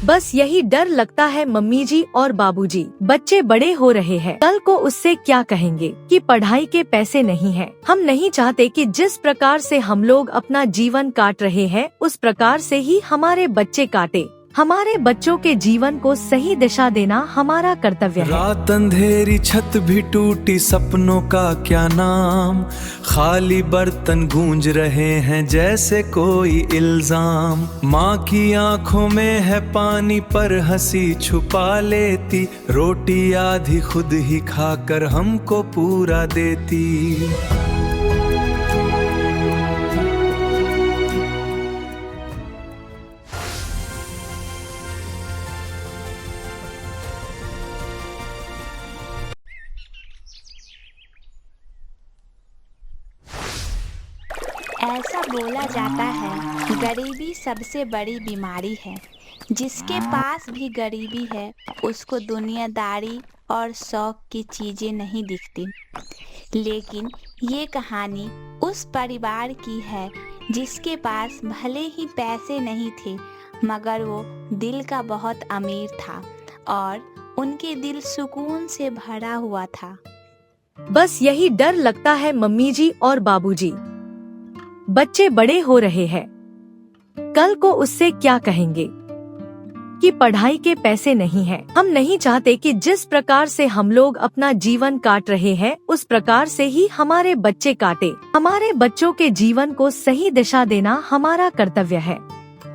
बस यही डर लगता है मम्मी जी और बाबूजी। बच्चे बड़े हो रहे हैं, कल को उससे क्या कहेंगे कि पढ़ाई के पैसे नहीं हैं। हम नहीं चाहते कि जिस प्रकार से हम लोग अपना जीवन काट रहे हैं उस प्रकार से ही हमारे बच्चे काटे। हमारे बच्चों के जीवन को सही दिशा देना हमारा कर्तव्य है। रात अंधेरी, छत भी टूटी, सपनों का क्या नाम। खाली बर्तन गूंज रहे हैं जैसे कोई इल्जाम। माँ की आंखों में है पानी पर हंसी छुपा लेती। रोटी आधी खुद ही खाकर हमको पूरा देती। ऐसा बोला जाता है गरीबी सबसे बड़ी बीमारी है। जिसके पास भी गरीबी है उसको दुनियादारी और शौक की चीजें नहीं दिखती। लेकिन ये कहानी उस परिवार की है जिसके पास भले ही पैसे नहीं थे मगर वो दिल का बहुत अमीर था और उनके दिल सुकून से भरा हुआ था। बस यही डर लगता है मम्मी जी और बाबूजी। बच्चे बड़े हो रहे हैं, कल को उससे क्या कहेंगे कि पढ़ाई के पैसे नहीं हैं। हम नहीं चाहते कि जिस प्रकार से हम लोग अपना जीवन काट रहे हैं उस प्रकार से ही हमारे बच्चे काटे। हमारे बच्चों के जीवन को सही दिशा देना हमारा कर्तव्य है।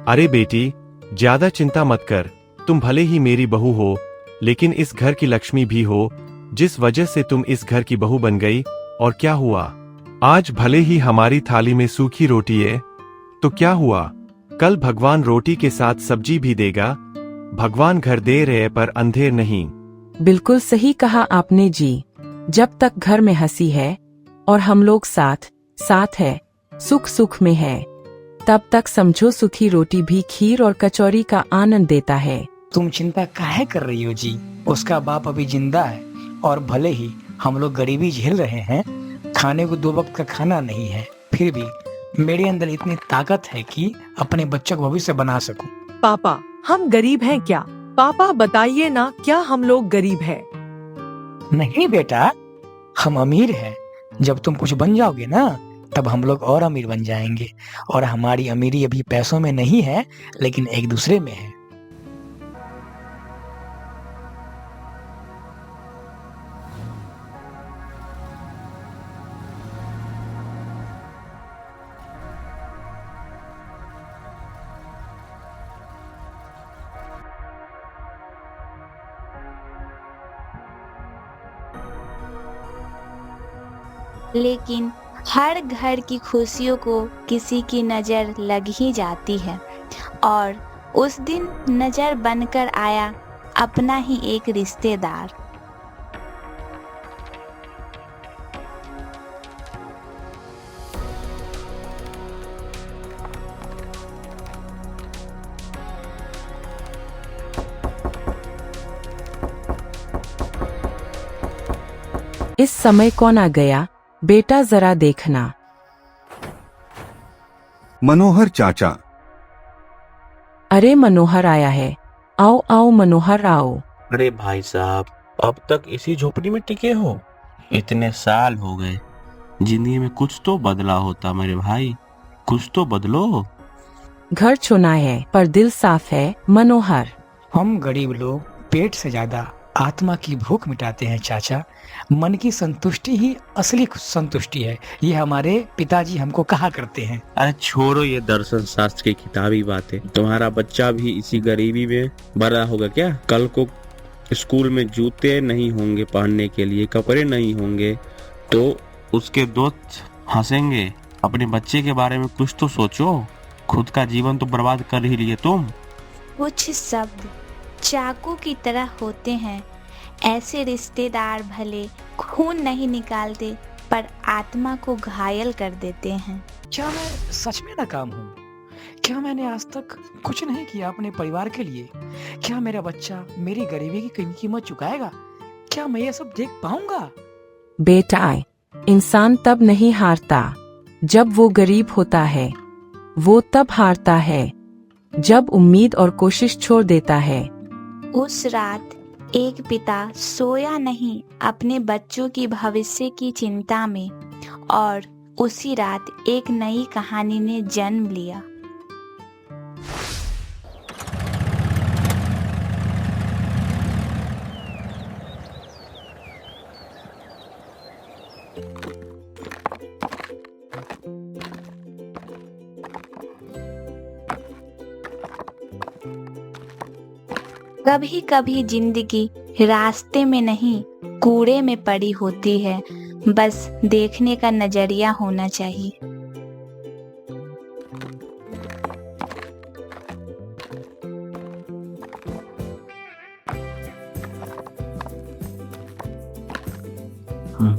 अरे बेटी, ज्यादा चिंता मत कर। तुम भले ही मेरी बहू हो लेकिन इस घर की लक्ष्मी भी हो। जिस वजह से तुम इस घर की बहू बन गई और क्या हुआ, आज भले ही हमारी थाली में सूखी रोटी है तो क्या हुआ, कल भगवान रोटी के साथ सब्जी भी देगा। भगवान घर दे रहे पर अंधेर नहीं। बिल्कुल सही कहा आपने जी। जब तक घर में हंसी है और हम लोग साथ साथ है, सुख सुख में है, तब तक समझो सूखी रोटी भी खीर और कचौरी का आनंद देता है। तुम चिंता काहे कर रही हो जी? उसका बाप अभी जिंदा है और भले ही हम लोग गरीबी झेल रहे हैं, खाने को 2 वक्त का खाना नहीं है, फिर भी मेरे अंदर इतनी ताकत है कि अपने बच्चों का भविष्य बना सकूं। पापा, हम गरीब हैं क्या? पापा बताइए ना, क्या हम लोग गरीब हैं? नहीं बेटा, हम अमीर हैं। जब तुम कुछ बन जाओगे ना तब हम लोग और अमीर बन जाएंगे। और हमारी अमीरी अभी पैसों में नहीं है लेकिन एक दूसरे में है। लेकिन हर घर की खुशियों को किसी की नज़र लग ही जाती है और उस दिन नज़र बनकर आया अपना ही एक रिश्तेदार। इस समय कौन आ गया? बेटा जरा देखना। मनोहर चाचा। अरे मनोहर आया है। आओ आओ मनोहर आओ। अरे भाई साहब, अब तक इसी झोपड़ी में टिके हो? इतने साल हो गए, जिंदगी में कुछ तो बदला होता मेरे भाई, कुछ तो बदलो। घर चुना है पर दिल साफ है मनोहर। हम गरीब लोग पेट से ज्यादा आत्मा की भूख मिटाते हैं चाचा। मन की संतुष्टि ही असली संतुष्टि है, ये हमारे पिताजी हमको कहा करते हैं। अरे छोड़ो ये दर्शन शास्त्र की किताबी बातें। तुम्हारा बच्चा भी इसी गरीबी में बड़ा होगा क्या? कल को स्कूल में जूते नहीं होंगे पहनने के लिए, कपड़े नहीं होंगे तो उसके दोस्त हंसेंगे। अपने बच्चे के बारे में कुछ तो सोचो। खुद का जीवन तो बर्बाद कर ही लिए तुम। कुछ शब्द चाकू की तरह होते हैं। ऐसे रिश्तेदार भले खून नहीं निकालते पर आत्मा को घायल कर देते हैं। क्या मैं सच में नाकाम हूँ? क्या मैंने आज तक कुछ नहीं किया अपने परिवार के लिए? क्या मेरा बच्चा मेरी गरीबी की कीमत चुकाएगा? क्या मैं ये सब देख पाऊंगा? बेटा, इंसान तब नहीं हारता जब वो गरीब होता है, वो तब हारता है जब उम्मीद और कोशिश छोड़ देता है। उस रात एक पिता सोया नहीं अपने बच्चों की भविष्य की चिंता में, और उसी रात एक नई कहानी ने जन्म लिया। कभी कभी जिंदगी रास्ते में नहीं कूड़े में पड़ी होती है, बस देखने का नजरिया होना चाहिए।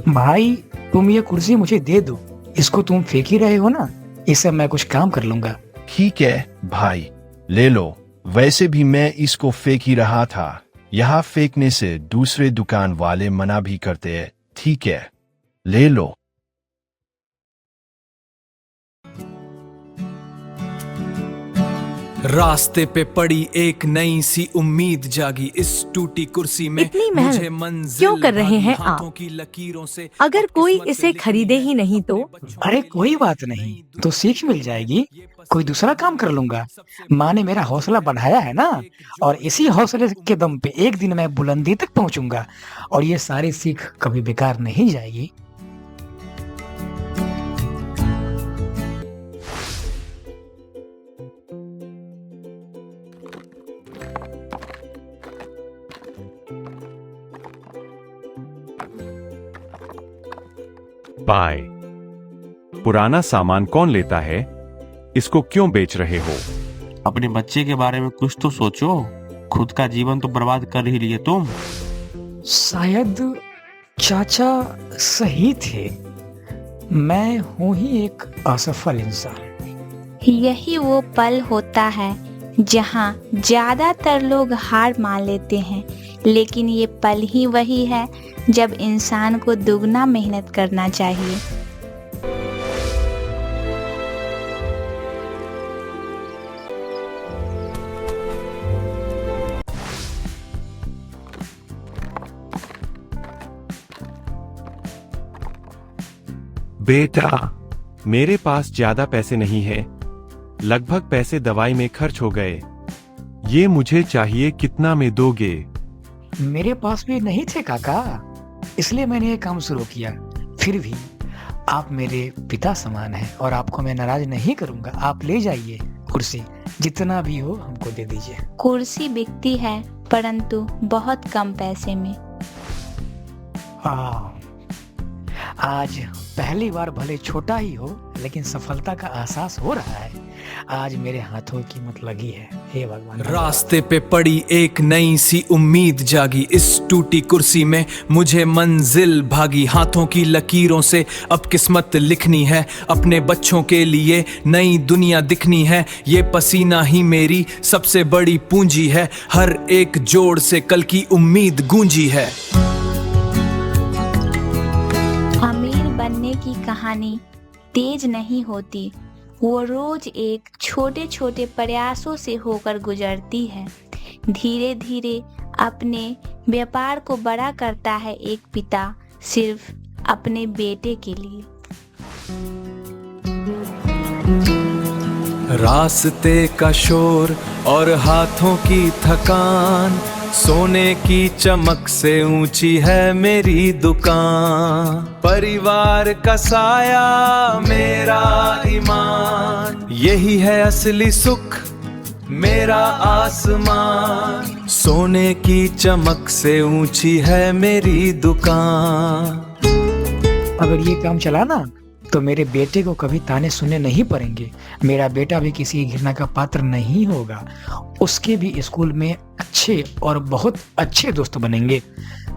भाई तुम ये कुर्सी मुझे दे दो, इसको तुम फेंक ही रहे हो ना, इससे मैं कुछ काम कर लूंगा। ठीक है भाई, ले लो। वैसे भी मैं इसको फेंक ही रहा था। यहाँ फेंकने से दूसरे दुकान वाले मना भी करते हैं। ठीक है, ले लो। रास्ते पे पड़ी एक नई सी उम्मीद जागी, इस टूटी कुर्सी में इतनी मेहनत मुझे मंजिल क्यों कर रहे हैं भागी, हाथों आप? की लकीरों से अगर अब कोई किस्मत इसे लिखनी खरीदे ही है। नहीं तो? अरे कोई बात नहीं, तो सीख मिल जाएगी, कोई दूसरा काम कर लूंगा। माँ ने मेरा हौसला बढ़ाया है ना, और इसी हौसले के दम पे एक दिन मैं बुलंदी तक पहुंचूंगा, और ये सारी सीख कभी बेकार नहीं जाएगी। बाय। पुराना सामान कौन लेता है? इसको क्यों बेच रहे हो? अपने बच्चे के बारे में कुछ तो सोचो, खुद का जीवन तो बर्बाद कर ही लिए तुम। शायद चाचा सही थे, मैं हूं ही एक असफल इंसान। यही वो पल होता है जहाँ ज्यादातर लोग हार मान लेते हैं, लेकिन ये पल ही वही है जब इंसान को दुगना मेहनत करना चाहिए। बेटा, मेरे पास ज्यादा पैसे नहीं है। लगभग पैसे दवाई में खर्च हो गए। ये मुझे चाहिए, कितना में दोगे? मेरे पास भी नहीं थे काका, इसलिए मैंने ये काम शुरू किया। फिर भी आप मेरे पिता समान हैं और आपको मैं नाराज नहीं करूंगा। आप ले जाइए कुर्सी, जितना भी हो हमको दे दीजिए। कुर्सी बिकती है, परंतु बहुत कम पैसे में। आज पहली बार भले छोटा ही हो, लेकिन सफलता का एहसास हो रहा है। आज मेरे हाथों की मत लगी है, हे भगवान। रास्ते पे पड़ी एक नई सी उम्मीद जागी, इस टूटी कुर्सी में मुझे मंजिल भागी, हाथों की लकीरों से अब किस्मत लिखनी है, अपने बच्चों के लिए नई दुनिया दिखनी है। ये पसीना ही मेरी सबसे बड़ी पूंजी है, हर एक जोड़ से कल की उम्मीद गूंजी है। अमीर बनने की कहानी तेज नहीं होती, वो रोज एक छोटे छोटे प्रयासों से होकर गुजरती है। धीरे धीरे अपने व्यापार को बड़ा करता है एक पिता, सिर्फ अपने बेटे के लिए। रास्ते का शोर और हाथों की थकान, सोने की चमक से ऊंची है मेरी दुकान। परिवार का साया मेरा ईमान, यही है असली सुख मेरा आसमान। सोने की चमक से ऊंची है मेरी दुकान। अगर ये काम चला ना, तो मेरे बेटे को कभी ताने सुनने नहीं पड़ेंगे। मेरा बेटा भी किसी घृणा का पात्र नहीं होगा। उसके भी स्कूल में अच्छे और बहुत अच्छे दोस्त बनेंगे,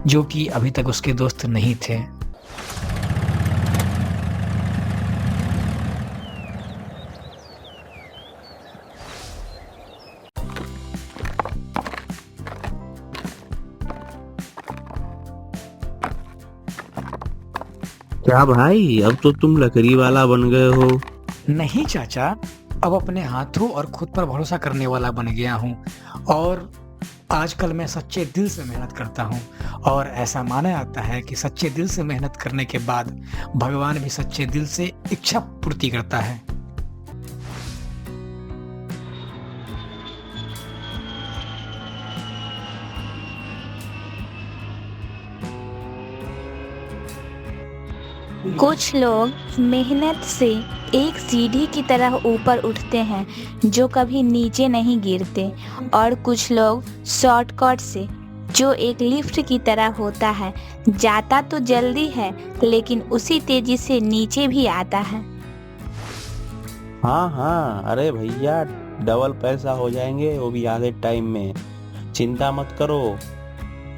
जो कि अभी तक उसके दोस्त नहीं थे। क्या भाई, अब तो तुम लकड़ी वाला बन गए हो? नहीं चाचा, अब अपने हाथों और खुद पर भरोसा करने वाला बन गया हूँ और आजकल मैं सच्चे दिल से मेहनत करता हूँ और ऐसा माना जाता है कि सच्चे दिल से मेहनत करने के बाद भगवान भी सच्चे दिल से इच्छा पूर्ति करता है। कुछ लोग मेहनत से एक सीढ़ी की तरह ऊपर उठते हैं जो कभी नीचे नहीं गिरते, और कुछ लोग शॉर्टकट से जो एक लिफ्ट की तरह होता है, जाता तो जल्दी है लेकिन उसी तेजी से नीचे भी आता है। हाँ हाँ, अरे भैया डबल पैसा हो जाएंगे, वो भी आधे टाइम में। चिंता मत करो,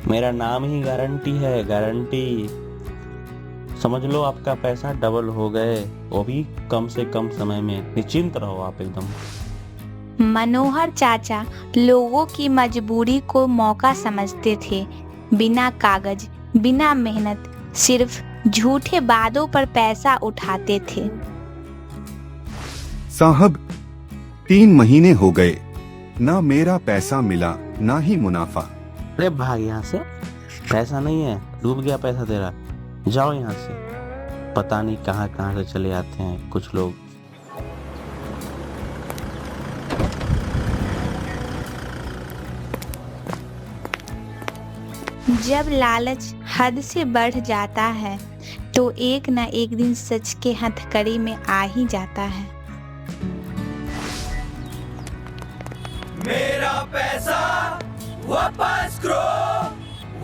मेरा नाम ही गारंटी है, गारंटी। समझ लो आपका पैसा डबल हो गए, वो भी कम से कम समय में। निश्चिंत रहो आप एकदम। मनोहर चाचा लोगों की मजबूरी को मौका समझते थे। बिना कागज, बिना मेहनत, सिर्फ झूठे वादों पर पैसा उठाते थे। साहब 3 महीने हो गए, ना मेरा पैसा मिला ना ही मुनाफा। अरे भाग यहाँ से, पैसा नहीं है, डूब गया पैसा तेरा। जाओ यहाँ से। पता नहीं कहाँ कहाँ से चले आते हैं कुछ लोग। जब लालच हद से बढ़ जाता है तो एक न एक दिन सच के हथकड़ी में आ ही जाता है। मेरा पैसा वापस करो,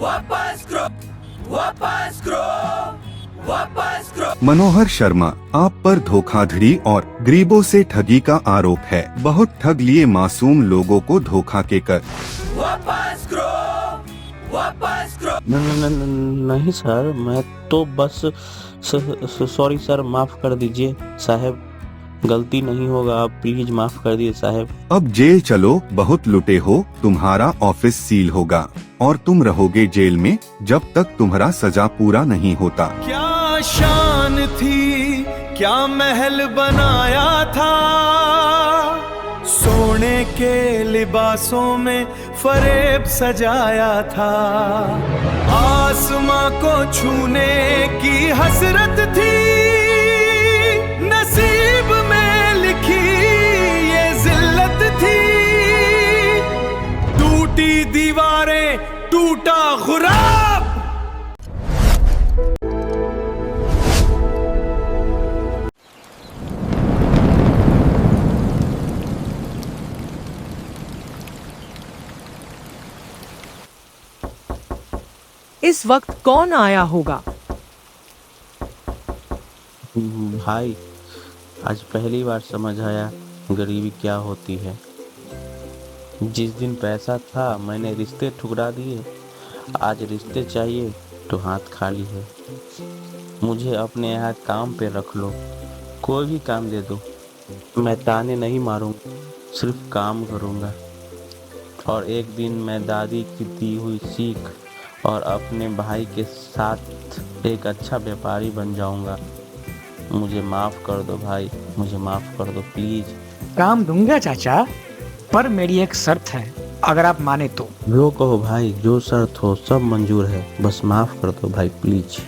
वापस करो, वापस करो, वापस करो। मनोहर शर्मा, आप पर धोखाधड़ी और गरीबों से ठगी का आरोप है। बहुत ठग लिए मासूम लोगों को धोखा के कर। वापस करो, वापस करो। नहीं सर, मैं तो बस सॉरी सर, माफ कर दीजिए साहब, गलती नहीं होगा, आप प्लीज माफ कर दीजिए साहब। अब जेल चलो, बहुत लुटे हो, तुम्हारा ऑफिस सील होगा और तुम रहोगे जेल में जब तक तुम्हारा सजा पूरा नहीं होता। क्या शान थी, क्या महल बनाया था, सोने के लिबासों में फरेब सजाया था। आसमां को छूने की हसरत थी, नसीब में लिखी ये जिल्लत थी। टूटी दीवारें, टूटा गुराब। इस वक्त कौन आया होगा? भाई, आज पहली बार समझ आया गरीबी क्या होती है। जिस दिन पैसा था मैंने रिश्ते ठुकरा दिए, आज रिश्ते चाहिए तो हाथ खाली है। मुझे अपने यहाँ काम पे रख लो, कोई भी काम दे दो, मैं ताने नहीं मारूंगा, सिर्फ काम करूंगा। और एक दिन मैं दादी की दी हुई सीख और अपने भाई के साथ एक अच्छा व्यापारी बन जाऊंगा। मुझे माफ कर दो भाई, मुझे माफ कर दो प्लीज। काम दूंगा चाचा, पर मेरी एक शर्त है, अगर आप माने तो। जो कहो भाई, जो शर्त हो सब मंजूर है, बस माफ कर दो भाई प्लीज।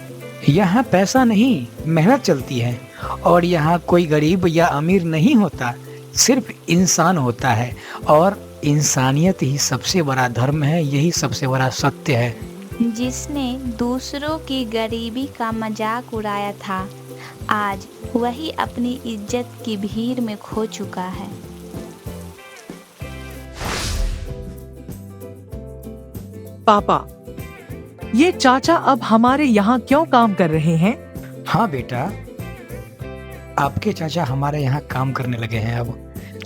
यहाँ पैसा नहीं, मेहनत चलती है और यहाँ कोई गरीब या अमीर नहीं होता, सिर्फ इंसान होता है और इंसानियत ही सबसे बड़ा धर्म है, यही सबसे बड़ा सत्य है। जिसने दूसरों की गरीबी का मजाक उड़ाया था, आज वही अपनी इज्जत की भीड़ में खो चुका है। पापा, ये चाचा अब हमारे यहाँ क्यों काम कर रहे हैं? हाँ बेटा, आपके चाचा हमारे यहाँ काम करने लगे हैं अब,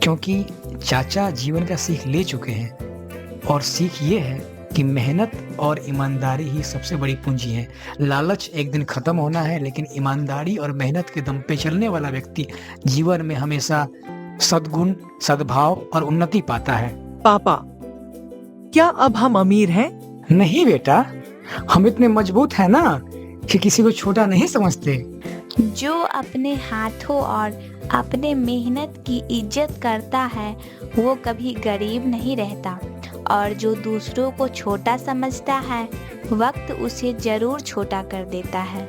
क्योंकि चाचा जीवन का सीख ले चुके हैं और सीख ये है कि मेहनत और ईमानदारी ही सबसे बड़ी पूंजी है। लालच एक दिन खत्म होना है, लेकिन ईमानदारी और मेहनत के दम पे चलने वाला व्यक्ति जीवन में हमेशा सद्गुण, सद्भाव और उन्नति पाता है। पापा, क्या अब हम अमीर हैं? नहीं बेटा, हम इतने मजबूत हैं ना कि किसी को छोटा नहीं समझते। जो अपने हाथों और अपने मेहनत की इज्जत करता है वो कभी गरीब नहीं रहता, और जो दूसरों को छोटा समझता है वक्त उसे जरूर छोटा कर देता है।